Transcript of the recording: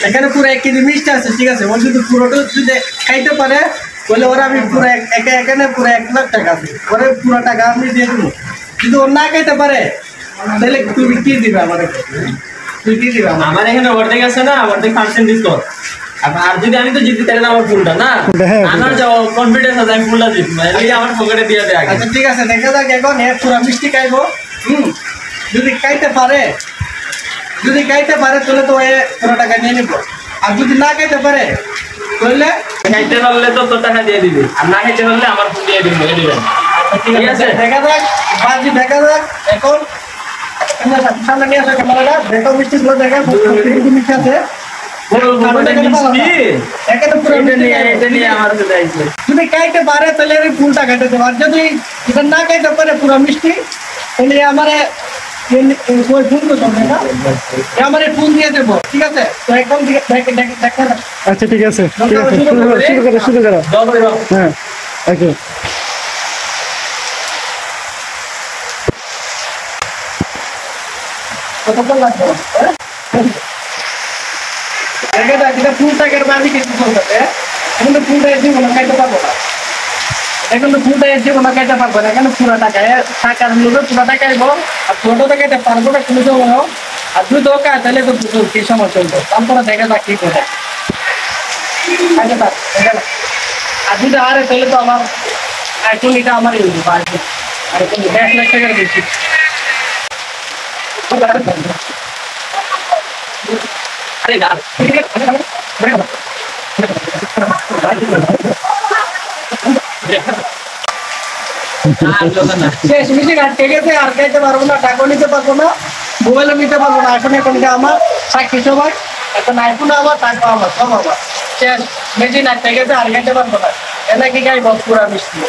এখানে পুরো 1 কেজি মিষ্টি আছে, ঠিক আছে? ও যদি পুরোটা যদি খাইতে পারে বলে ওরা আমি পুরো এখানে পুরো 1,00,000 টাকা আছে, ওরে পুরো টাকা আমি দিয়ে দেবো। যদি ও না খাইতে পারে তাহলে তুমি কি দিবে আমাকে? তুই কি দিবে? আমার এখানে অর্ধেক আছে না, অর্ধেক পার্সেন্ট ডিসকাউন্ট। আর যদি আমি তো জিততে পারি না, আমার ফুলটা না, আমার যাও কনফিডেন্স আছে আমি ফুলটা জিতবো, এই আমার পকেটে দিয়ে দেয় আগে। আচ্ছা ঠিক আছে, দেখা যাক এখন এ পুরো মিষ্টি খাইবো। যদি খাইতে পারে তাহলে তো এ পুরো টাকা নিয়ে নিব। আর যদি না খাইতে পারে তাহলে খাইতে পারলে তো তোর টাকা দিয়ে দিবি, আর না খাইতে পারলে আমার ফুল দিয়ে দিবি, দিবেন। ঠিক আছে, দেখা যাক বাজি, দেখা যাক এখন সামনে নিয়ে আসো ক্যামেরাটা, দেখো মিষ্টিগুলো দেখা মিষ্টি আছে। যদি খাইতে পারে তাহলে ফুলটা খাইতে দেবো, আর যদি এটা না খাইতে পারে পুরো মিষ্টি তাহলে আমার ফুল দিয়ে দেবো, ঠিক আছে? তো একদম আচ্ছা ঠিক আছে, শুরু করো। হ্যাঁ ওকে। কতক্ষণ লাগবে? ফুলটাকে বাজি কিন্তু চলতেছে, এখন তো ফুলটা দিব না, খাইতে পারবো না। এখন তো ফুলটা দিব না, খাইতে পারবো না। এখানে পুরো টাকার মূল্য পুরো টাকা আইব, আর পুরোটা তো খাইতে পারবো না কোনো সময়। আর দুই দোকা তাহলে তো কি সময় চলবে, তারপরে দেখা যাক কি করে খাইতে পার। আর যদি আরে তাহলে তো আমার আইফোন এটা আমারই আইফোন, আইফোন 1,00,000 টাকার বেশি। শেষ মিশে আটকে গেছে, আর খাইতে পারবো না, টাকাও নিতে পারবো না, মোবাইলও নিতে পারবো না। আইফোন এখন আমার সাক্ষী সবাই, এখন আইফোন আমার, টাকা আমার, সব আমার শেষ। মেশিন আটকে গেছে, আর খাইতে পারবো না। এলা কি খাইব পুরা মিষ্টি।